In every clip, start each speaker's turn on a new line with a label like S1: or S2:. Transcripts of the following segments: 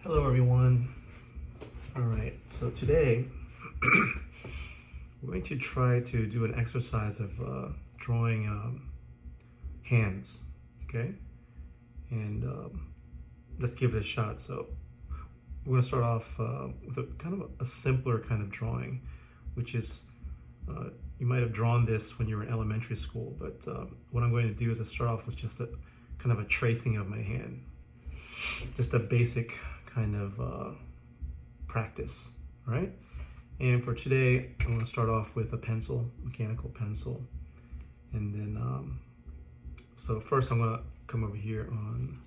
S1: Hello everyone. Alright, so today we're going to try to do an exercise of drawing hands, okay? And let's give it a shot. So we're going to start off with a kind of a simpler kind of drawing, which is, you might have drawn this when you were in elementary school, but what I'm going to do is I start off with just a kind of a tracing of my hand. Just a basic kind of practice, right? And for today, I'm going to start off with a pencil, mechanical pencil. And then, so first I'm going to come over here on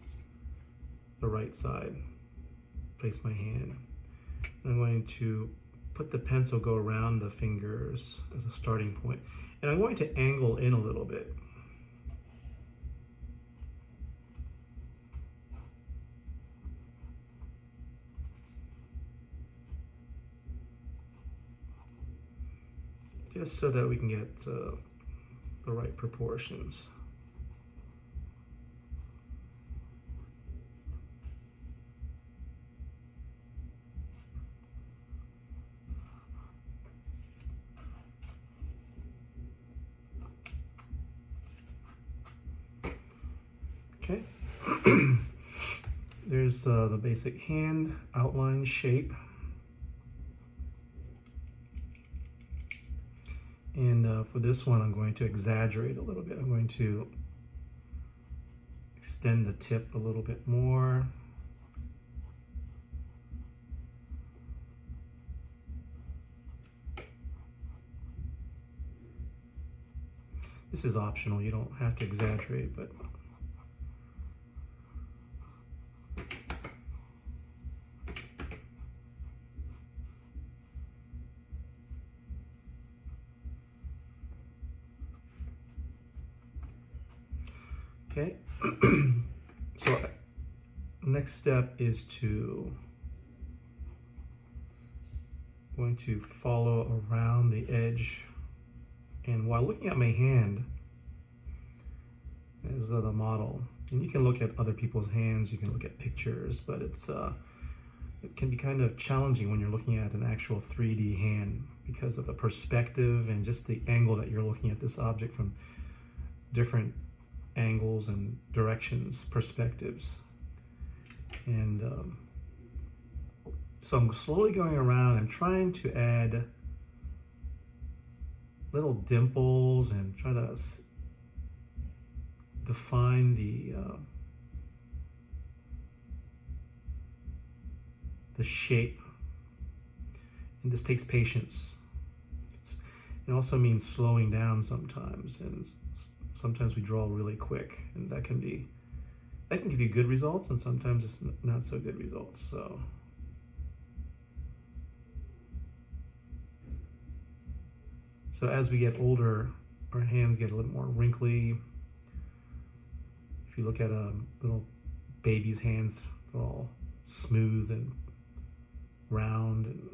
S1: the right side, place my hand. And I'm going to put the pencil, go around the fingers as a starting point. And I'm going to angle in a little bit. Just so that we can get the right proportions. Okay. There's the basic hand outline shape. And for this one, I'm going to exaggerate a little bit. I'm going to extend the tip a little bit more. This is optional. You don't have to exaggerate, but okay. So next step is going to follow around the edge, and while looking at my hand as the model, and you can look at other people's hands, you can look at pictures, but it can be kind of challenging when you're looking at an actual 3D hand because of the perspective and just the angle that you're looking at this object from, different angles and directions, perspectives. And so I'm slowly going around and trying to add little dimples and try to define the shape. And this takes patience. It also means slowing down sometimes, and sometimes we draw really quick, and that can give you good results, and sometimes it's not so good results. So as we get older, our hands get a little more wrinkly. If you look at a little baby's hands, they're all smooth and round and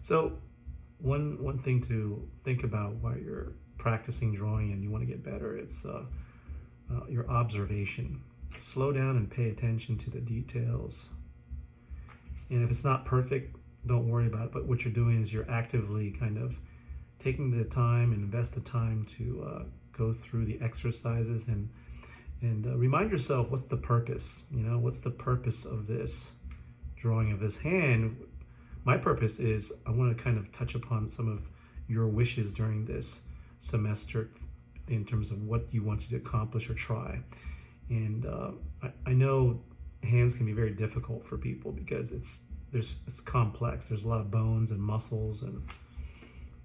S1: So one thing to think about while you're practicing drawing and you want to get better, it's your observation. Slow down and pay attention to the details. And if it's not perfect, don't worry about it. But what you're doing is you're actively kind of taking the time and invest the time to go through the exercises and remind yourself, what's the purpose? You know, what's the purpose of this drawing of this hand? My purpose is I want to kind of touch upon some of your wishes during this semester in terms of what you want to accomplish or try. And I know hands can be very difficult for people because it's complex. There's a lot of bones and muscles,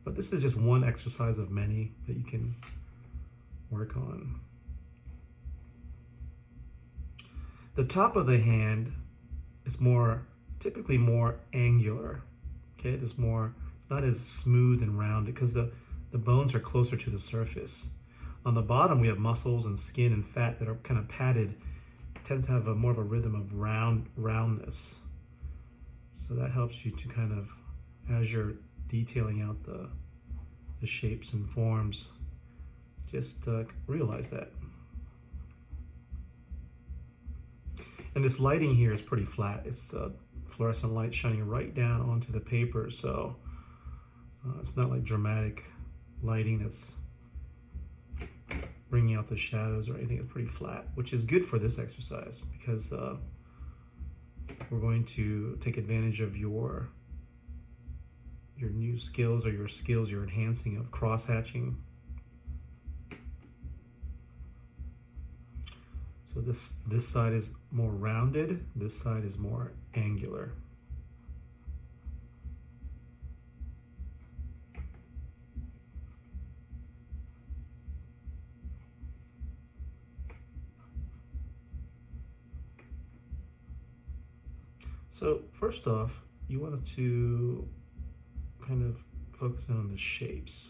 S1: but this is just one exercise of many that you can work on. The top of the hand is typically more angular. Okay, it's not as smooth and rounded because the bones are closer to the surface. On the bottom, we have muscles and skin and fat that are kind of padded. It tends to have more of a rhythm of roundness. So that helps you to kind of, as you're detailing out the shapes and forms, Just realize that. And this lighting here is pretty flat. It's fluorescent light shining right down onto the paper, so it's not like dramatic lighting that's bringing out the shadows or anything. It's pretty flat, which is good for this exercise because we're going to take advantage of your new skills, or your skills you're enhancing, of cross-hatching. So this side is more rounded, this side is more angular. So first off, you want to kind of focus in on the shapes.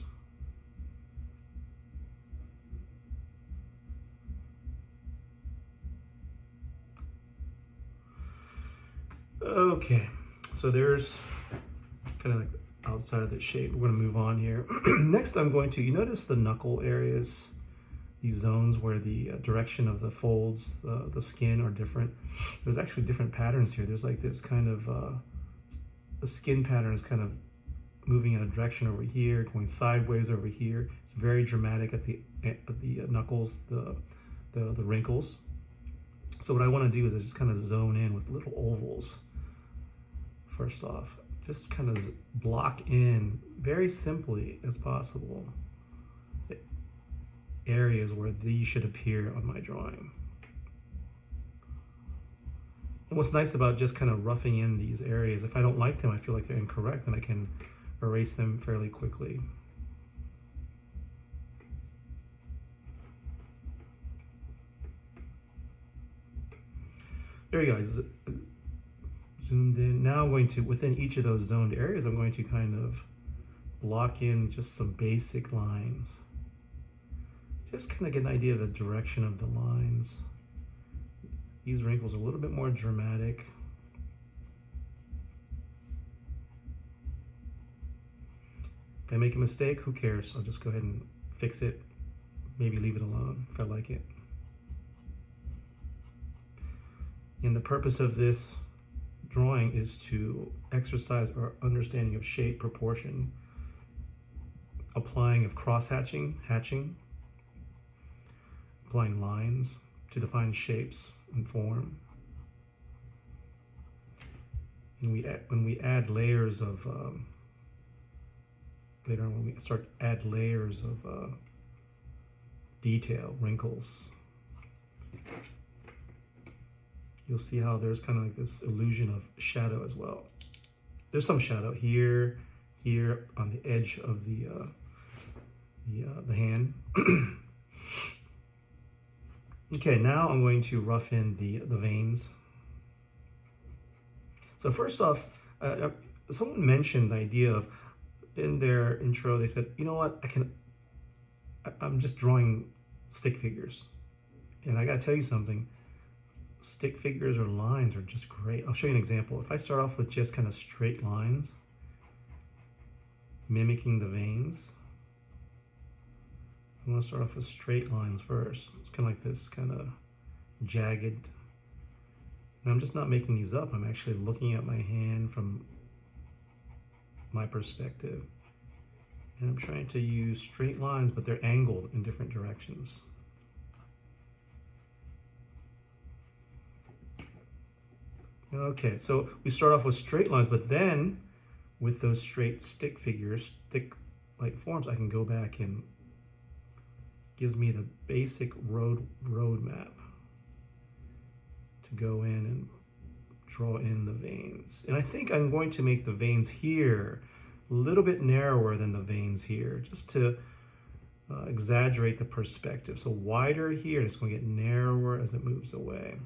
S1: Okay, so there's kind of like the outside of the shape. We're going to move on here. Next, I'm going to, you notice the knuckle areas, these zones where the direction of the folds, the skin are different. There's actually different patterns here. There's like this kind of, the skin pattern is kind of moving in a direction over here, going sideways over here. It's very dramatic at the knuckles, the wrinkles. So what I want to do is I just kind of zone in with little ovals. First off, just kind of block in very simply as possible the areas where these should appear on my drawing. And what's nice about just kind of roughing in these areas, if I don't like them, I feel like they're incorrect, then I can erase them fairly quickly. There you go. Zoomed in. Now I'm going to, within each of those zoned areas, I'm going to kind of block in just some basic lines. Just kind of get an idea of the direction of the lines. These wrinkles are a little bit more dramatic. If I make a mistake, who cares? I'll just go ahead and fix it. Maybe leave it alone if I like it. And the purpose of this drawing is to exercise our understanding of shape, proportion, applying of cross-hatching, applying lines to define shapes and form. And when we add layers of, later on when we start to add layers of detail, wrinkles, you'll see how there's kind of like this illusion of shadow as well. There's some shadow here, here on the edge of the hand. Okay, now I'm going to rough in the veins. So first off, someone mentioned the idea of, in their intro, they said, you know what, I'm just drawing stick figures. And I gotta tell you something, stick figures or lines are just great. I'll show you an example. If I start off with just kind of straight lines, mimicking the veins, I'm going to start off with straight lines first. It's kind of like this kind of jagged. And I'm just not making these up. I'm actually looking at my hand from my perspective. And I'm trying to use straight lines, but they're angled in different directions. Okay, so we start off with straight lines, but then with those straight stick figures, stick-like forms, I can go back and gives me the basic roadmap to go in and draw in the veins. And I think I'm going to make the veins here a little bit narrower than the veins here, just to exaggerate the perspective. So wider here, it's going to get narrower as it moves away.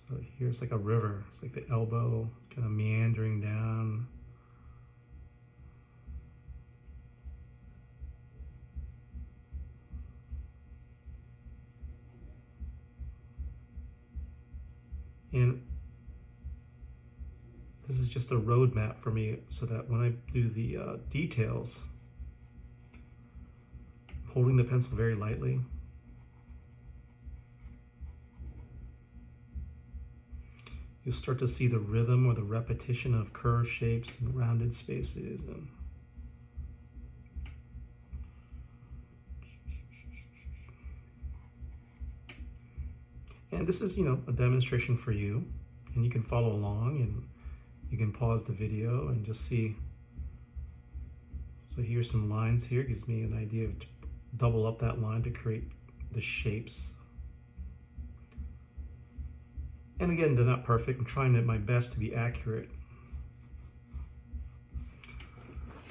S1: So here's like a river. It's like the elbow kind of meandering down. And This is just a roadmap for me so that when I do the details, holding the pencil very lightly, you'll start to see the rhythm or the repetition of curved shapes and rounded spaces. And this is, a demonstration for you, and you can follow along, and you can pause the video and just see. So here's some lines here. It gives me an idea of double up that line to create the shapes. And again, they're not perfect. I'm trying my best to be accurate.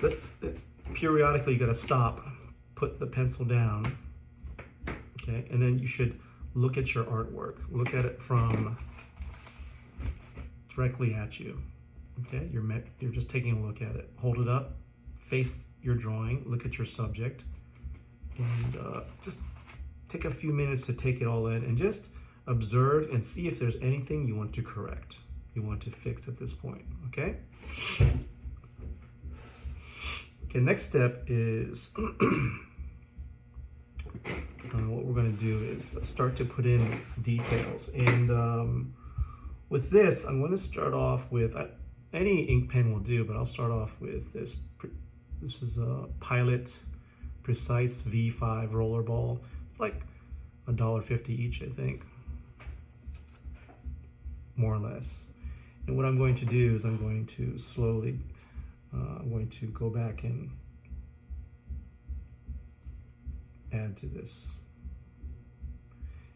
S1: But periodically, you got to stop, put the pencil down, okay, and then you should look at your artwork. Look at it from directly at you. Okay, you're just taking a look at it. Hold it up, face your drawing, look at your subject, and just take a few minutes to take it all in and just observe and see if there's anything you want to correct, you want to fix at this point. Okay. Okay. Next step is what we're going to do is start to put in details. And with this, I'm going to start off with any ink pen will do, but I'll start off with this. This is a Pilot Precise V5 rollerball. It's like $1.50 each, I think, more or less. And what I'm going to do is I'm going to slowly, I'm going to go back and add to this.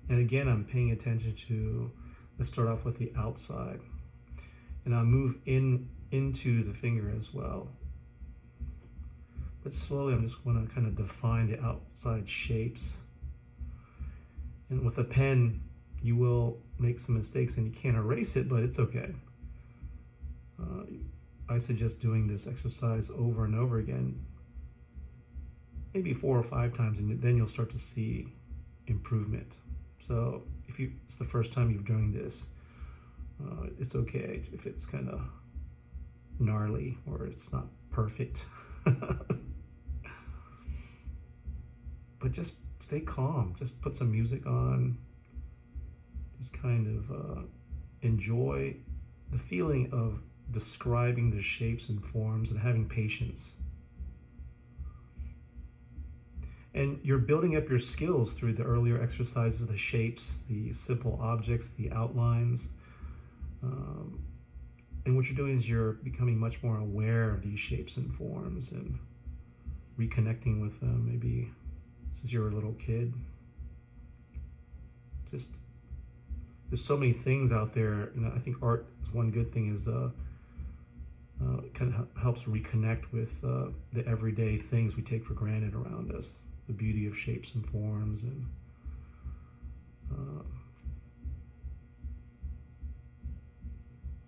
S1: And again, I'm paying attention to, let's start off with the outside. And I'll move into the finger as well. But slowly, I'm just going to kind of define the outside shapes. And with a pen, you will make some mistakes and you can't erase it, but it's okay. I suggest doing this exercise over and over again, maybe 4 or 5 times, and then you'll start to see improvement. So if it's the first time you're doing this, it's okay if it's kind of gnarly or it's not perfect. But just stay calm. Just put some music on. Just kind of enjoy the feeling of describing the shapes and forms and having patience. And you're building up your skills through the earlier exercises, the shapes, the simple objects, the outlines. And what you're doing is you're becoming much more aware of these shapes and forms and reconnecting with them, maybe since you were a little kid. Just, there's so many things out there. I think art is one good thing is kind of helps reconnect with the everyday things we take for granted around us. The beauty of shapes and forms, and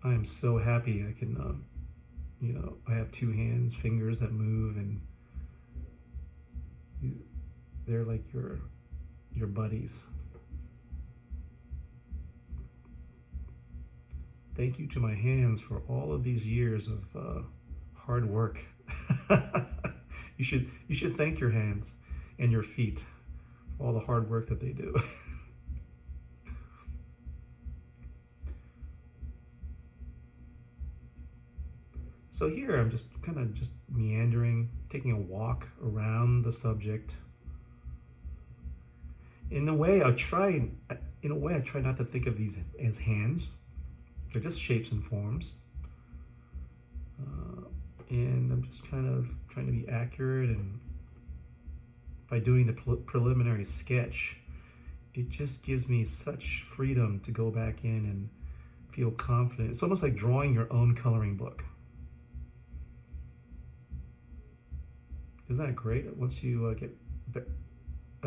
S1: I am so happy I can, I have 2 hands, fingers that move, and they're like your buddies. Thank you to my hands for all of these years of hard work. You should thank your hands and your feet for all the hard work that they do. So here I'm just kind of just meandering, taking a walk around the subject. In a way, I try not to think of these as hands. They're just shapes and forms. And I'm just kind of trying to be accurate, and by doing the preliminary sketch, it just gives me such freedom to go back in and feel confident. It's almost like drawing your own coloring book. Isn't that great? Once you get at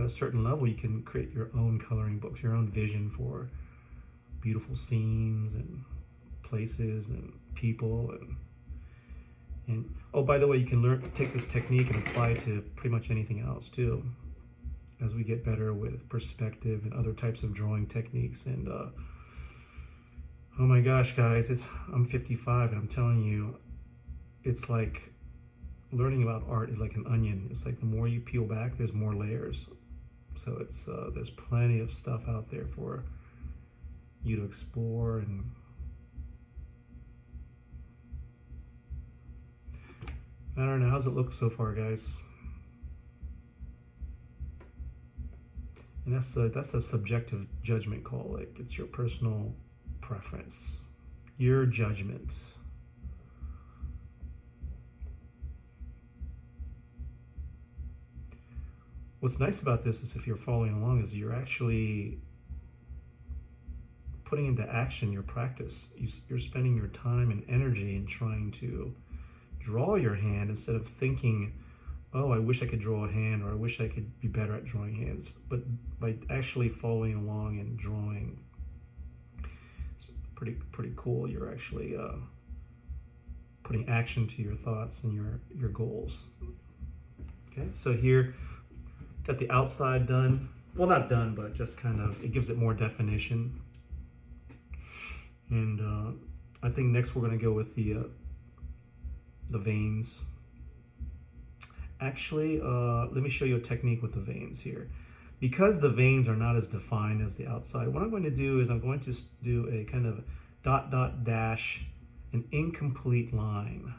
S1: a certain level, you can create your own coloring books, your own vision for beautiful scenes and places and people. And oh, by the way, you can take this technique and apply it to pretty much anything else too, as we get better with perspective and other types of drawing techniques. And Oh my gosh, guys, I'm 55 and I'm telling you, it's like learning about art is like an onion. It's like the more you peel back, there's more layers. So there's plenty of stuff out there for you to explore. And I don't know, how's it look so far, guys? And that's a subjective judgment call. Like, it's your personal preference, your judgment. What's nice about this is if you're following along is you're actually putting into action your practice. You're spending your time and energy in trying to draw your hand instead of thinking, oh, I wish I could draw a hand, or I wish I could be better at drawing hands. But by actually following along and drawing, it's pretty cool. You're actually putting action to your thoughts and your goals. Okay, so here, got the outside done. Well, not done, but just kind of, it gives it more definition. And I think next we're going to go with the veins. Actually, let me show you a technique with the veins here. Because the veins are not as defined as the outside, what I'm going to do is I'm going to do a kind of dot, dot, dash, an incomplete line.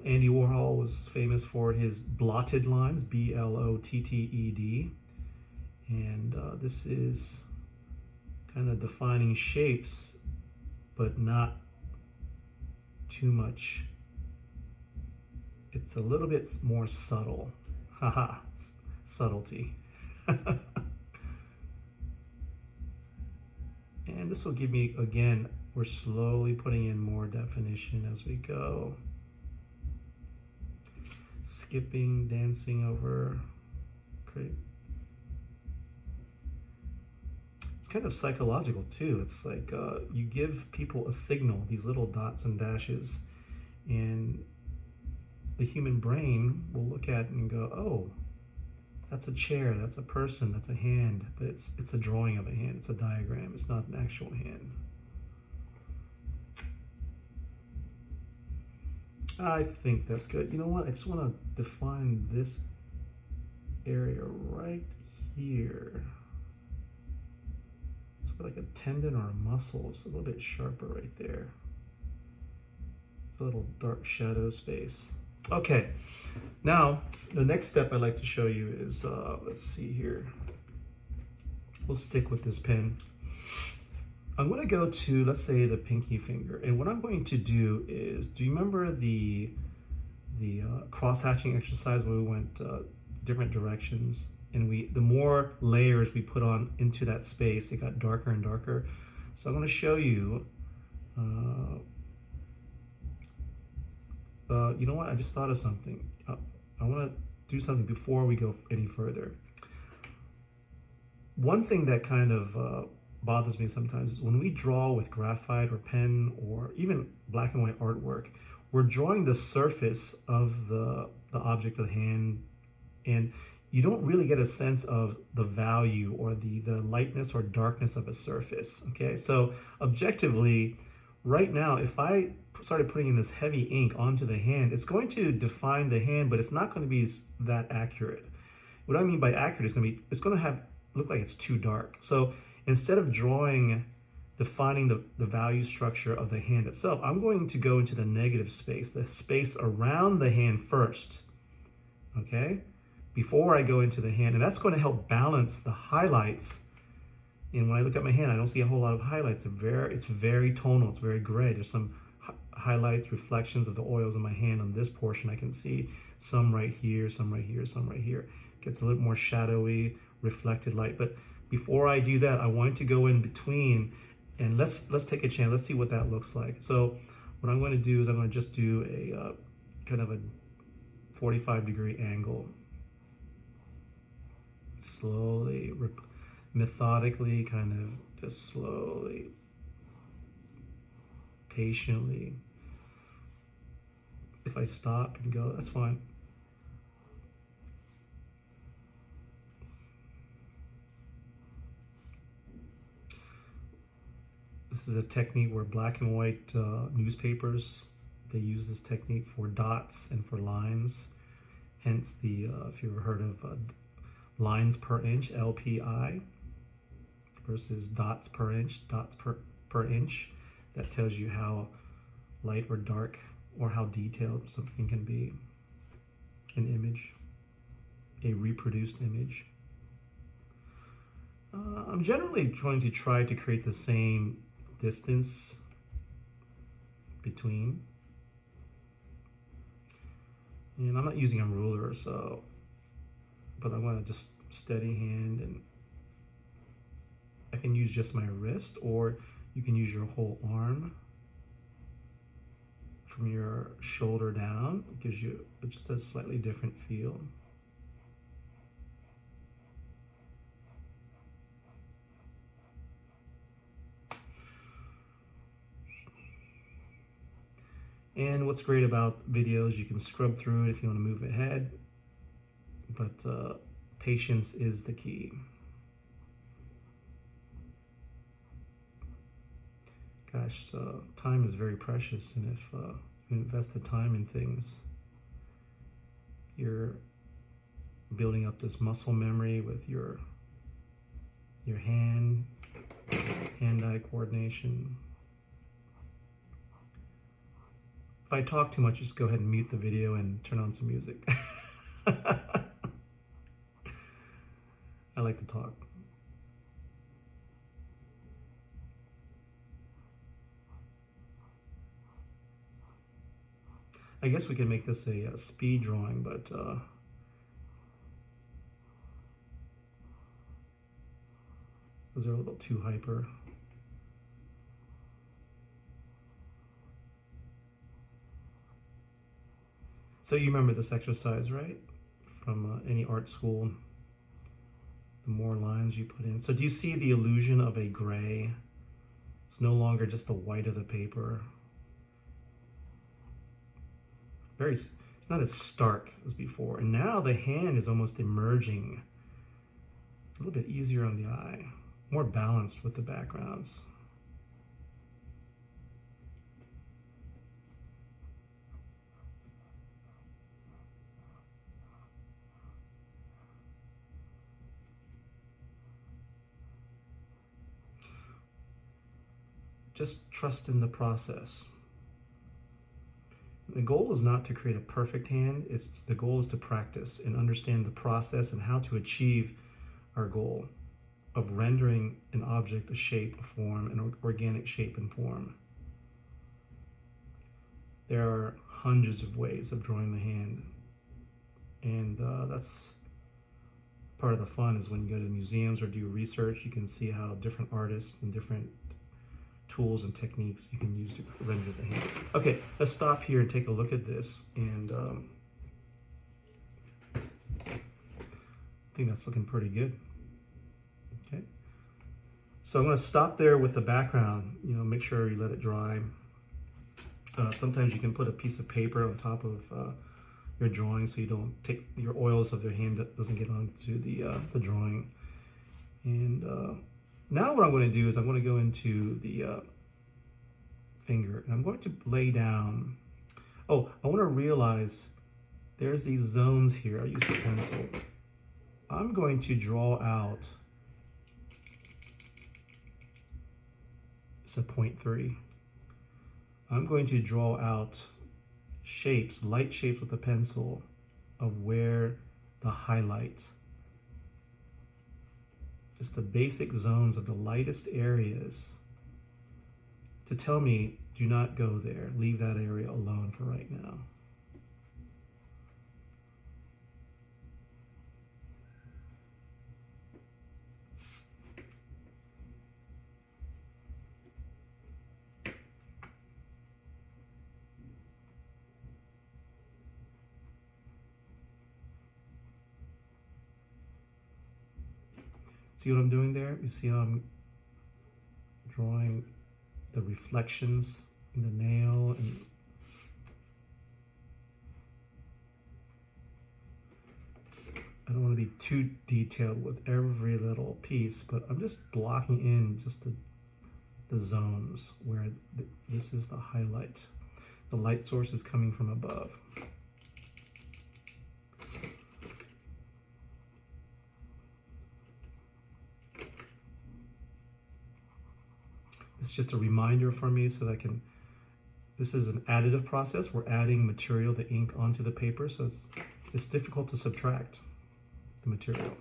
S1: Andy Warhol was famous for his blotted lines, B-L-O-T-T-E-D. And this is kind of defining shapes, but not too much. It's a little bit more subtle. Haha, subtlety. And this will give me, again, we're slowly putting in more definition as we go. Skipping, dancing over. Great. It's kind of psychological too. It's like you give people a signal, these little dots and dashes, and the human brain will look at it and go, oh, that's a chair, that's a person, that's a hand, but it's a drawing of a hand, it's a diagram, it's not an actual hand. I think that's good. You know what? I just want to define this area right here. It's like a tendon or a muscle. It's a little bit sharper right there. It's a little dark shadow space. Okay, now the next step I'd like to show you is, let's see here. We'll stick with this pen. I'm going to go to, let's say, the pinky finger, and what I'm going to do is, do you remember the cross-hatching exercise where we went different directions, and the more layers we put on into that space, it got darker and darker. So I'm going to show you, you know what, I just thought of something. I want to do something before we go any further. One thing that kind of bothers me sometimes is when we draw with graphite or pen or even black and white artwork, we're drawing the surface of the object of the hand, and you don't really get a sense of the value or the lightness or darkness of a surface. Okay, so objectively, right now, if I started putting in this heavy ink onto the hand, it's going to define the hand, but it's not going to be that accurate. What I mean by accurate is it's going to look like it's too dark. So instead of defining the value structure of the hand itself, I'm going to go into the negative space, the space around the hand first, okay? Before I go into the hand, and that's going to help balance the highlights. And when I look at my hand, I don't see a whole lot of highlights. It's very tonal, it's very gray. There's some highlights, reflections of the oils in my hand on this portion. I can see some right here, some right here, some right here. Gets a little more shadowy, reflected light. But before I do that, I want to go in between, and let's take a chance. Let's see what that looks like. So what I'm going to do is I'm going to just do a kind of a 45-degree angle. Slowly, methodically, kind of just slowly, patiently. If I stop and go, that's fine. This is a technique where black and white newspapers, they use this technique for dots and for lines. Hence the, if you've ever heard of lines per inch, LPI, versus dots per inch, per inch. That tells you how light or dark or how detailed something can be. An image, a reproduced image. I'm generally going to try to create the same distance between. And I'm not using a ruler, so, but I want to just steady hand, and I can use just my wrist, or you can use your whole arm from your shoulder down. It gives you just a slightly different feel. And what's great about videos, you can scrub through it if you want to move ahead, but patience is the key. Gosh, time is very precious, and if you invest the time in things, you're building up this muscle memory with your hand-eye coordination. If I talk too much, just go ahead and mute the video and turn on some music. I like to talk. I guess we can make this a speed drawing, but those are a little too hyper. So you remember this exercise, right? From any art school, the more lines you put in. So do you see the illusion of a gray? It's no longer just the white of the paper. It's not as stark as before. And now the hand is almost emerging. It's a little bit easier on the eye, more balanced with the backgrounds. Just trust in the process. The goal is not to create a perfect hand. The goal is to practice and understand the process and how to achieve our goal of rendering an object a shape, a form, an organic shape and form. There are hundreds of ways of drawing the hand, and that's part of the fun. Is when you go to museums or do research, you can see how different artists and different tools and techniques you can use to render the hand. Okay, let's stop here and take a look at this, and I think that's looking pretty good. Okay, so I'm going to stop there with the background. Make sure you let it dry. Sometimes you can put a piece of paper on top of your drawing, so you don't take your oils of your hand doesn't get onto the drawing. And now what I'm going to do is I'm going to go into the finger, and I'm going to lay down. Oh, I want to realize there's these zones here. I'll use the pencil. I'm going to draw out, it's a 0.3. I'm going to draw out shapes, light shapes with a pencil of where the highlight, just the basic zones of the lightest areas, to tell me, do not go there. Leave that area alone for right now. See what I'm doing there? You see how I'm drawing the reflections in the nail, and I don't want to be too detailed with every little piece, but I'm just blocking in just the zones where this is the highlight. The light source is coming from above. It's just a reminder for me so that I can, this is an additive process. We're adding material, the ink, onto the paper, so it's difficult to subtract the material.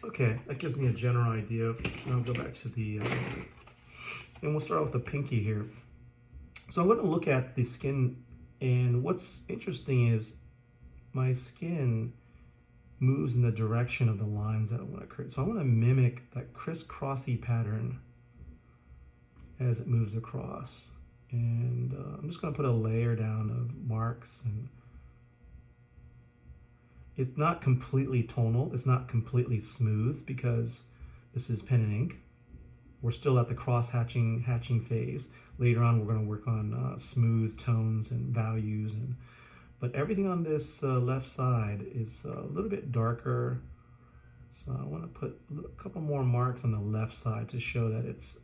S1: Okay, that gives me a general idea. I'll go back to the, and we'll start with the pinky here. So I'm going to look at the skin, and what's interesting is my skin moves in the direction of the lines that I want to create. So I want to mimic that crisscrossy pattern as it moves across. And I'm just going to put a layer down of marks, and it's not completely tonal, it's not completely smooth because this is pen and ink. We're still at the cross-hatching phase. Later on, we're going to work on smooth tones and values. But everything on this left side is a little bit darker. So I want to put a couple more marks on the left side to show that it's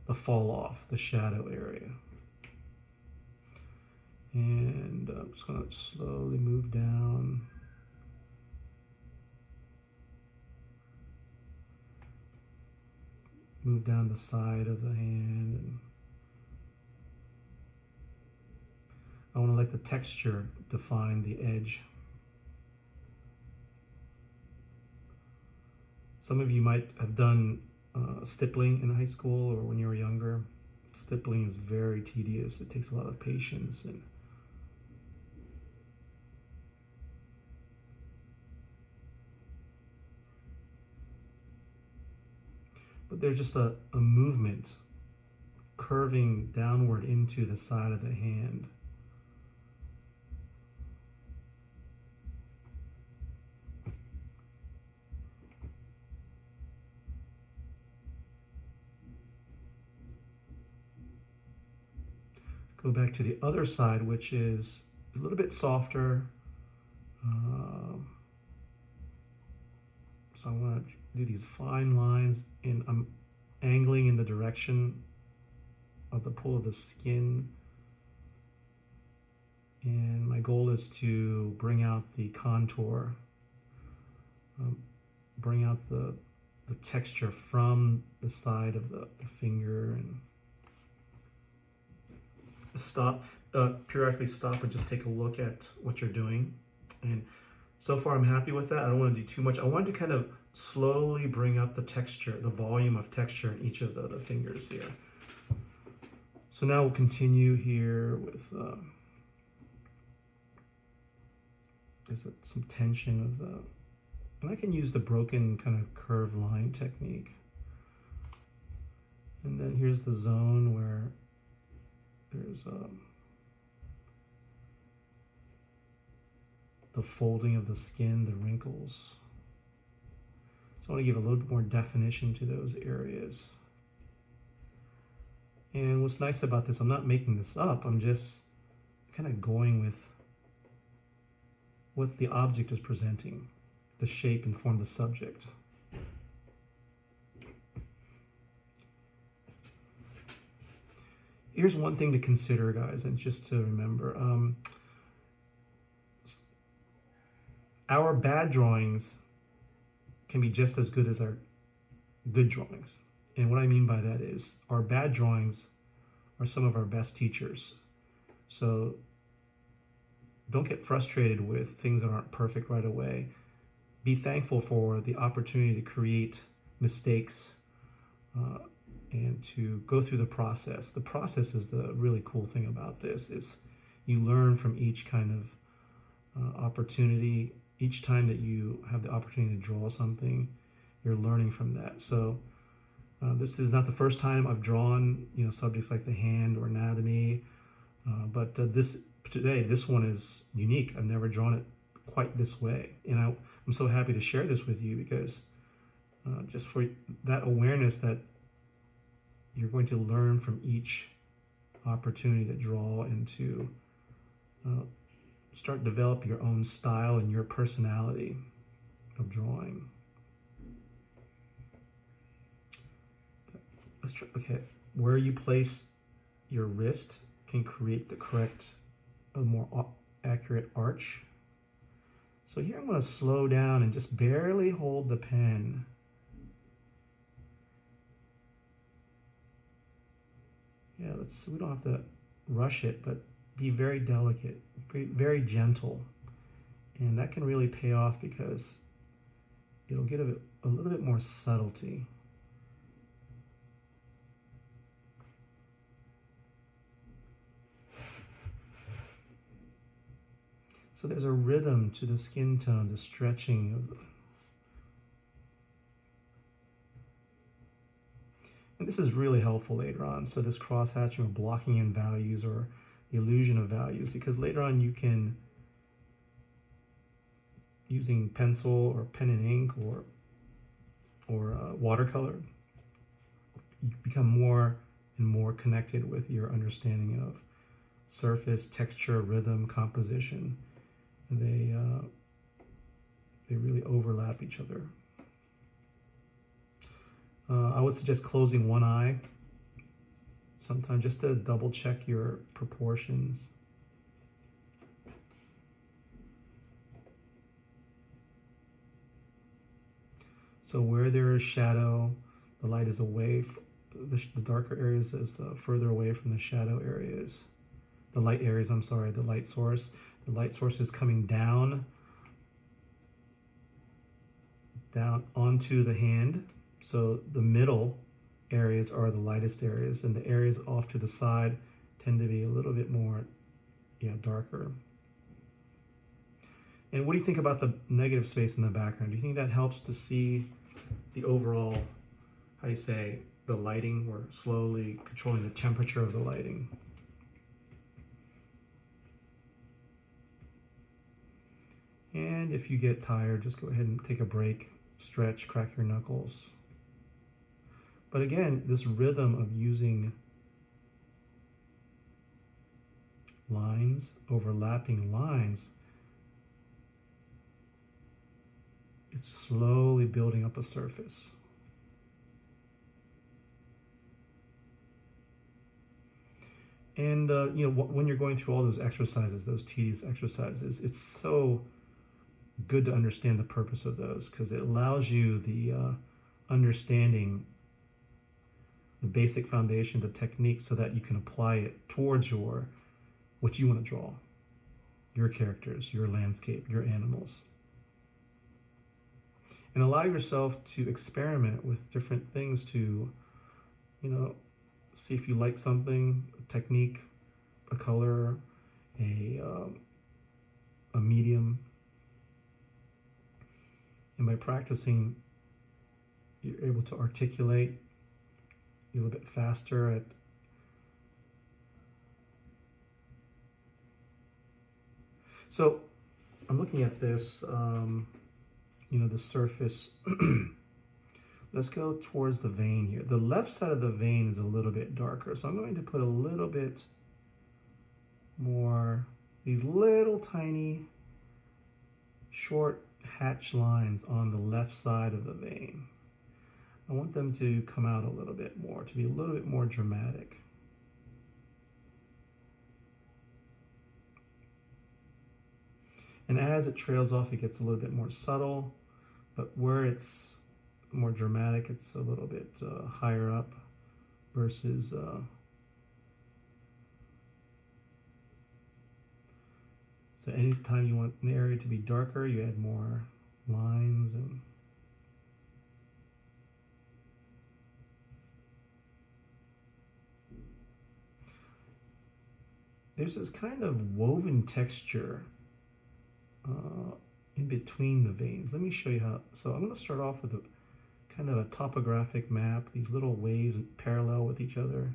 S1: the fall off, the shadow area. And I'm just going to slowly move down. Move down the side of the hand. And I want to let the texture define the edge. Some of you might have done stippling in high school or when you were younger. Stippling is very tedious. It takes a lot of patience. But there's just a movement curving downward into the side of the hand. Go back to the other side, which is a little bit softer. So I want to do these fine lines, and I'm angling in the direction of the pull of the skin. And my goal is to bring out the contour, bring out the texture from the side of the finger, and stop, periodically stop and just take a look at what you're doing. And so far I'm happy with that. I don't want to do too much. I wanted to kind of slowly bring up the texture, the volume of texture in each of the fingers here. So now we'll continue here with there's some tension of the, and I can use the broken kind of curved line technique. And then here's the zone where there's the folding of the skin, the wrinkles. So I want to give a little bit more definition to those areas. And what's nice about this, I'm not making this up, I'm just kind of going with what the object is presenting, the shape and form of the subject. Here's one thing to consider, guys, and just to remember. Our bad drawings can be just as good as our good drawings. And what I mean by that is our bad drawings are some of our best teachers. So don't get frustrated with things that aren't perfect right away. Be thankful for the opportunity to create mistakes and to go through the process. The process is the really cool thing about this, is you learn from each kind of opportunity. Each time that you have the opportunity to draw something, you're learning from that. So this is not the first time I've drawn, subjects like the hand or anatomy, but this one is unique. I've never drawn it quite this way. And I'm so happy to share this with you because just for that awareness that you're going to learn from each opportunity to draw and to start develop your own style and your personality of drawing. Let's try, okay, where you place your wrist can create the correct, a more accurate arch. So here I'm going to slow down and just barely hold the pen. Yeah, we don't have to rush it, but be very delicate, very gentle. And that can really pay off because it'll get a little bit more subtlety. So there's a rhythm to the skin tone, the stretching of and this is really helpful later on. So this cross-hatching or blocking in values or the illusion of values, because later on you can, using pencil or pen and ink or watercolor, you become more and more connected with your understanding of surface, texture, rhythm, composition. And they really overlap each other. I would suggest closing one eye sometimes just to double check your proportions. So where there is shadow, the light is away, the darker areas is further away from the shadow areas. The light areas, I'm sorry, the light source. The light source is coming down onto the hand. So the middle areas are the lightest areas, and the areas off to the side tend to be a little bit more, darker. And what do you think about the negative space in the background? Do you think that helps to see the overall, how do you say, the lighting? We're slowly controlling the temperature of the lighting. And if you get tired, just go ahead and take a break, stretch, crack your knuckles. But again, this rhythm of using lines, overlapping lines, it's slowly building up a surface. And when you're going through all those exercises, those tedious exercises, it's so good to understand the purpose of those, because it allows you the understanding, the basic foundation, the technique, so that you can apply it towards what you want to draw, your characters, your landscape, your animals. And allow yourself to experiment with different things to, see if you like something, a technique, a color, a medium. And by practicing, you're able to articulate a little bit faster at so I'm looking at this, the surface. Let's go towards the vein here. The left side of the vein is a little bit darker, so I'm going to put a little bit more, these little tiny short hatch lines on the left side of the vein. I want them to come out a little bit more, to be a little bit more dramatic. And as it trails off, it gets a little bit more subtle, but where it's more dramatic, it's a little bit higher up versus so anytime you want an area to be darker, you add more lines. And there's this kind of woven texture in between the veins. Let me show you how. So I'm going to start off with a kind of a topographic map, these little waves parallel with each other.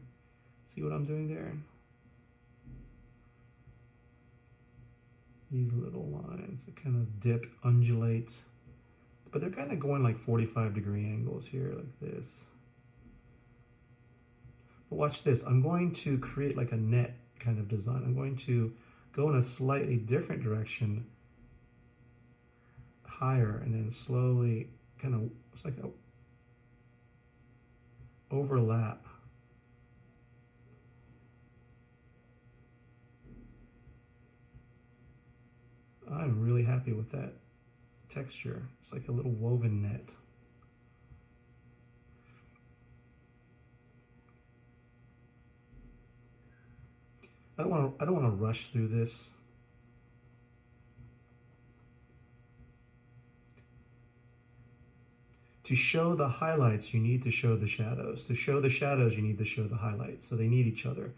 S1: See what I'm doing there? these little lines that kind of dip, undulate, but they're kind of going like 45-degree angles here, like this. But watch this. I'm going to create like a net kind of design. I'm going to go in a slightly different direction, higher, and then slowly kind of, it's like a overlap. I'm really happy with that texture. It's like a little woven net. I don't want to rush through this. To show the highlights, you need to show the shadows. To show the shadows, you need to show the highlights. So they need each other.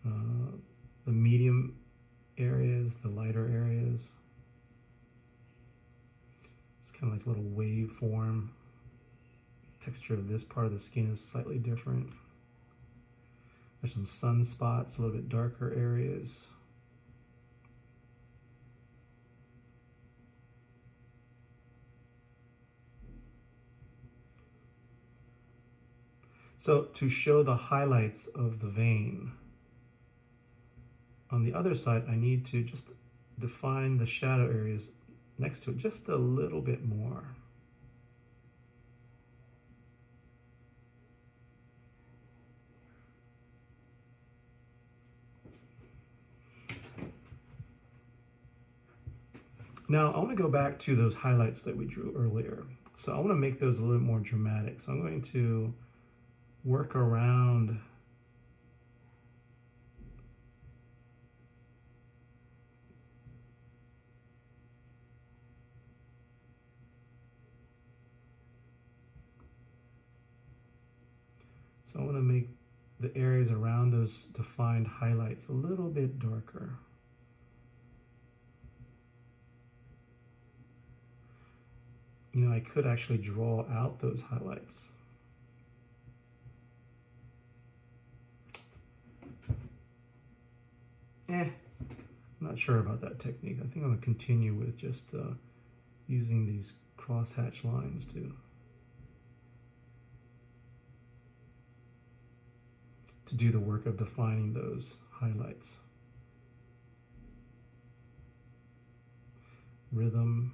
S1: The medium areas, the lighter areas. It's kind of like a little wave form. Texture of this part of the skin is slightly different. There's some sunspots, a little bit darker areas. So to show the highlights of the vein, on the other side, I need to just define the shadow areas next to it just a little bit more. Now I want to go back to those highlights that we drew earlier. So I want to make those a little bit more dramatic. So I'm going to work around So I want to make the areas around those defined highlights a little bit darker. You know, I could actually draw out those highlights. I'm not sure about that technique. I think I'm going to continue with just using these crosshatch lines to do the work of defining those highlights. Rhythm.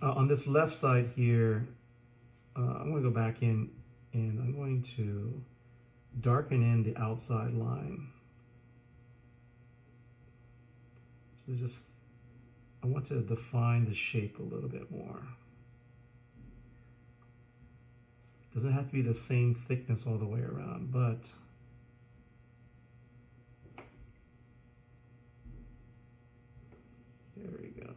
S1: On this left side here, I'm going to go back in and I'm going to darken in the outside line. So just, I want to define the shape a little bit more. Doesn't have to be the same thickness all the way around, but there we go.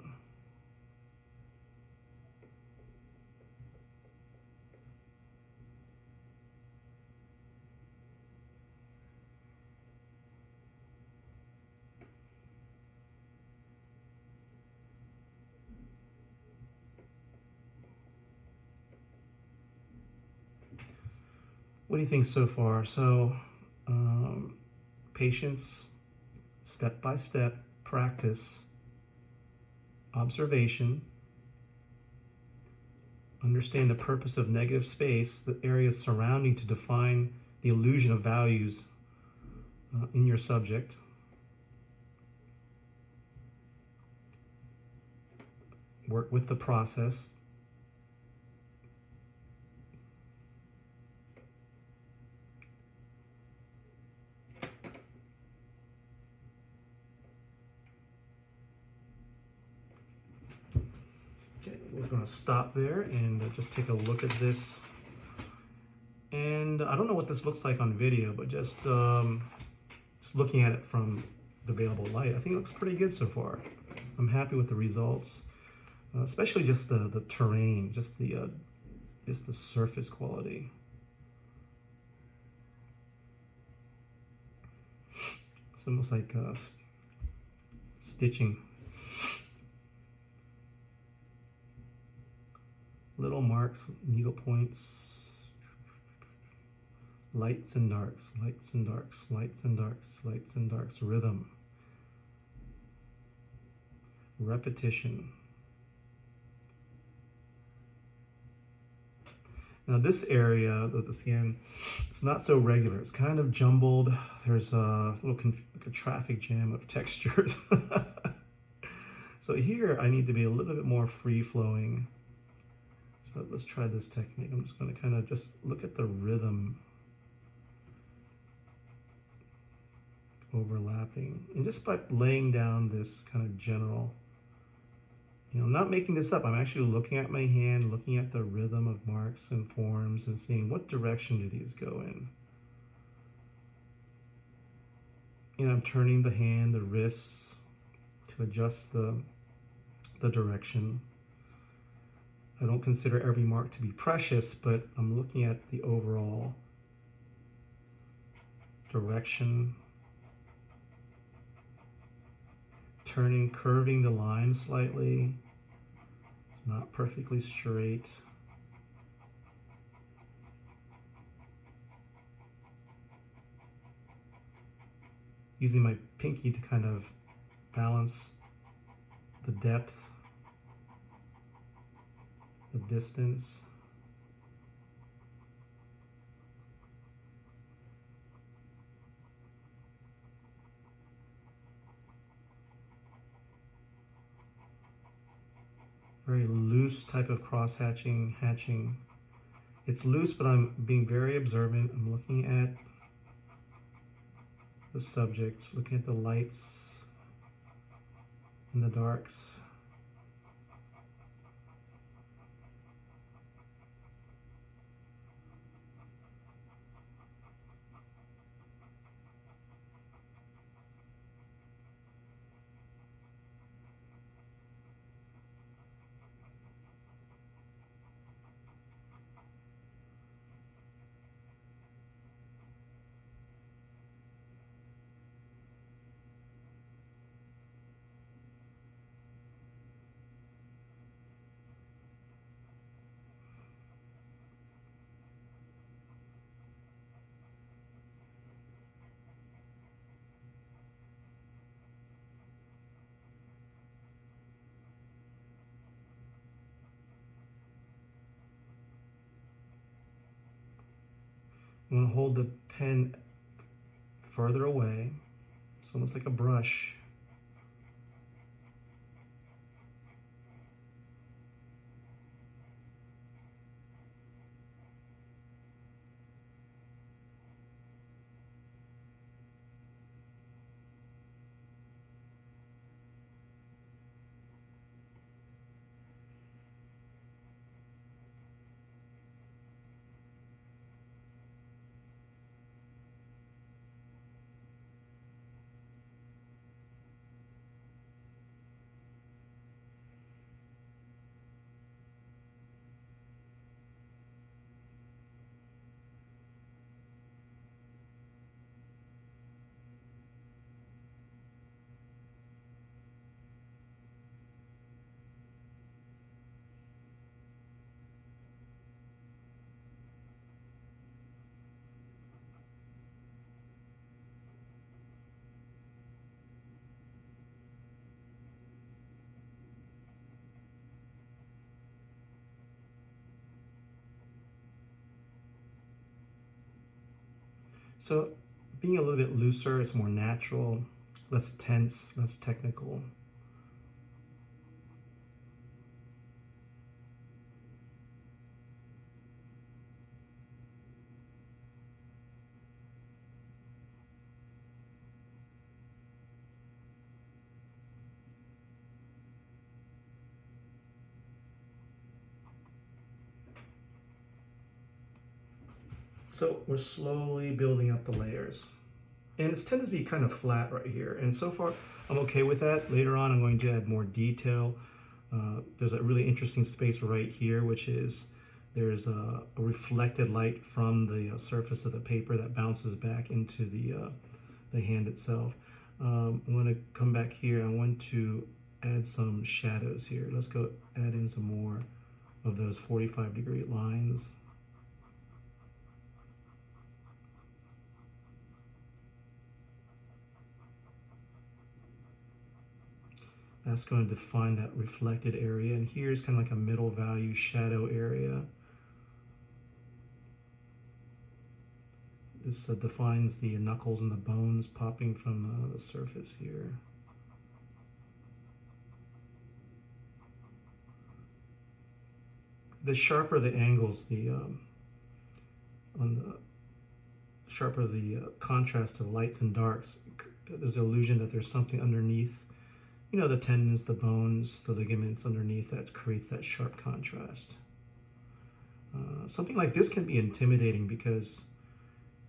S1: What do you think so far? So, patience, step-by-step practice, observation, understand the purpose of negative space, the areas surrounding to define the illusion of values in your subject. Work with the process. We're going to stop there and just take a look at this. And I don't know what this looks like on video, but just looking at it from the available light, I think it looks pretty good so far. I'm happy with the results, especially just the terrain, just the surface quality. It's almost like stitching. Little marks, needle points, lights and darks, lights and darks, lights and darks, lights and darks, rhythm. repetition. Now this area of the skin, it's not so regular. It's kind of jumbled. There's a little like a traffic jam of textures. So here I need to be a little bit more free-flowing. So let's try this technique. I'm just going to kind of just look at the rhythm overlapping. And just by laying down this kind of general, I'm not making this up. I'm actually looking at my hand, looking at the rhythm of marks and forms and seeing what direction do these go in. I'm turning the hand, the wrists to adjust the direction. I don't consider every mark to be precious, but I'm looking at the overall direction. Turning, curving the line slightly. It's not perfectly straight. Using my pinky to kind of balance the depth, the distance. Very loose type of cross-hatching, hatching. It's loose, but I'm being very observant. I'm looking at the subject, looking at the lights and the darks. I'm going to hold the pen further away. It's almost like a brush. So being a little bit looser, it's more natural, less tense, less technical. So we're slowly building up the layers. And it's tended to be kind of flat right here. And so far, I'm okay with that. Later on, I'm going to add more detail. There's a really interesting space right here, which is there's a reflected light from the surface of the paper that bounces back into the hand itself. I'm going to come back here. I want to add some shadows here. Let's go add in some more of those 45-degree lines. That's going to define that reflected area. And here's kind of like a middle value shadow area. This defines the knuckles and the bones popping from the surface here. The sharper the angles, on the sharper the contrast of lights and darks, there's an illusion that there's something underneath. You know, the tendons, the bones, the ligaments underneath that creates that sharp contrast. Something like this can be intimidating because,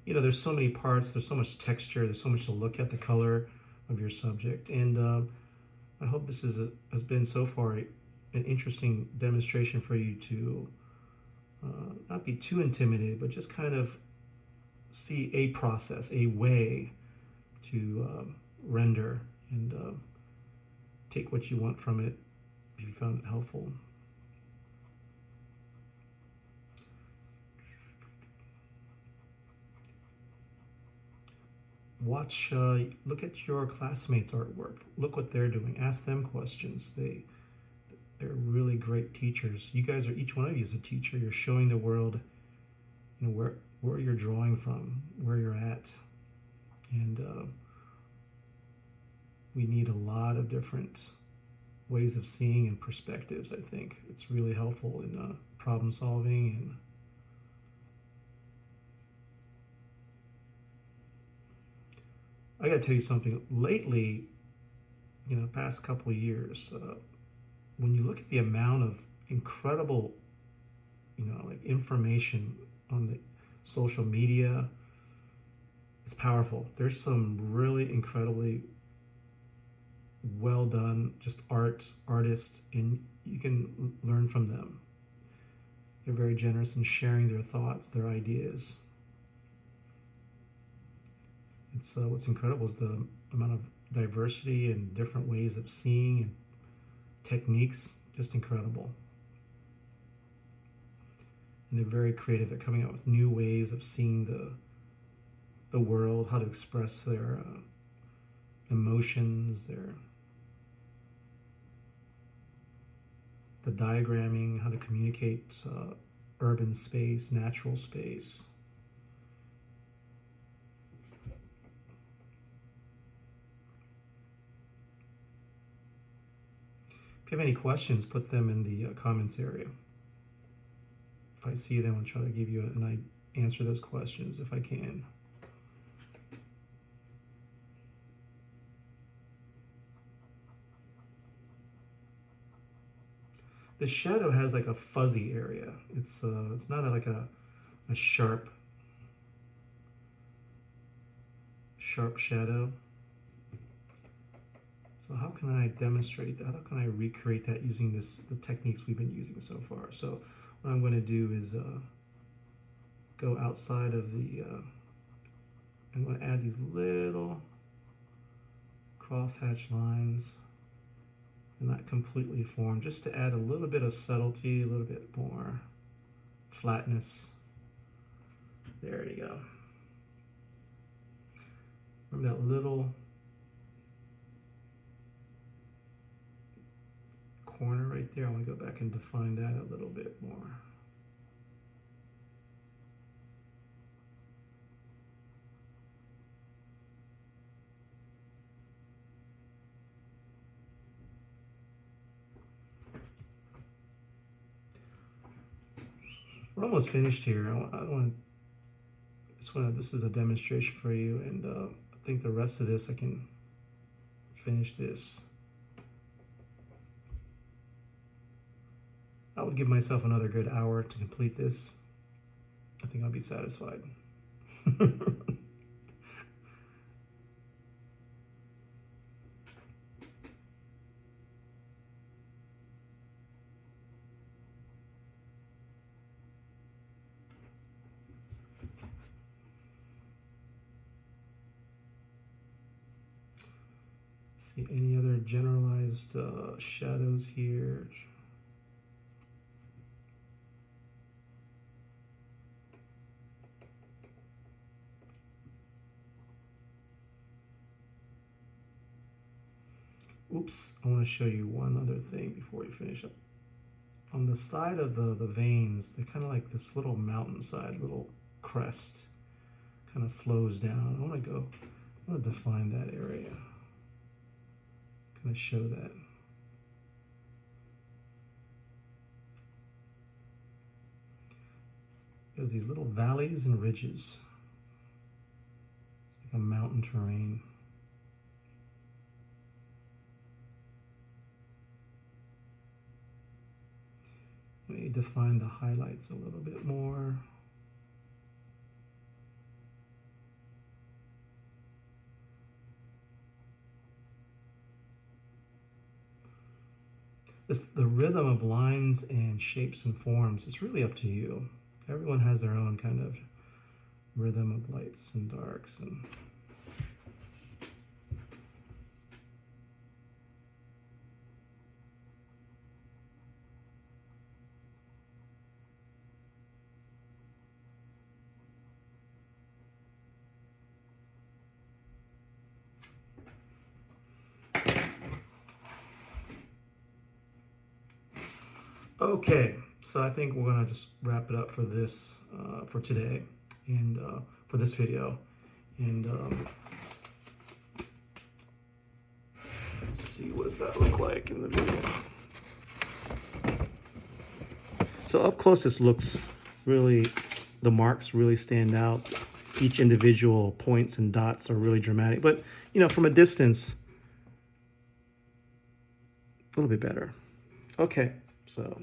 S1: you know, there's so many parts, there's so much texture, there's so much to look at the color of your subject. And I hope this has been so far an interesting demonstration for you to not be too intimidated, but just kind of see a process, a way to render and take what you want from it if you found it helpful. Watch, look at your classmates' artwork. Look what they're doing. Ask them questions. They're really great teachers. You guys are, each one of you is a teacher. You're showing the world, you know, where you're drawing from, where you're at. And we need a lot of different ways of seeing and perspectives, I think. It's really helpful in problem solving. And I gotta tell you something. Lately, you know, past couple of years, when you look at the amount of incredible, you know, like information on the social media, it's powerful. There's some really incredibly well done just artists, and you can learn from them. They're very generous in sharing their thoughts, their ideas. It's what's incredible is the amount of diversity and different ways of seeing and techniques, just incredible. And they're very creative at coming up with new ways of seeing the world, how to express their emotions, the diagramming, how to communicate urban space, natural space. If you have any questions, put them in the comments area. If I see them, I'll try to give you answer those questions if I can. The shadow has like a fuzzy area. It's not like a sharp shadow. So how can I demonstrate that? How can I recreate that using the techniques we've been using so far? So what I'm going to do is go outside of I'm going to add these little crosshatch lines. They're not completely formed, just to add a little bit of subtlety, a little bit more flatness. There you go. Remember that little corner right there? I want to go back and define that a little bit more. We're almost finished here. This is a demonstration for you, and I think the rest of this I can finish this. I would give myself another good hour to complete this. I think I'll be satisfied. See any other generalized shadows here? oops, I want to show you one other thing before we finish up. On the side of the veins, they're kind of like this little mountainside, little crest, kind of flows down. I want to define that area, kind of show that. There's these little valleys and ridges. It's like a mountain terrain. Let me define the highlights a little bit more. The rhythm of lines and shapes and forms is really up to you. Everyone has their own kind of rhythm of lights and darks. And okay, so I think we're gonna just wrap it up for this, for today, and for this video. And let's see, what does that look like in the video? So up close, this looks really, the marks really stand out. Each individual points and dots are really dramatic, but you know, from a distance, a little bit better. Okay, so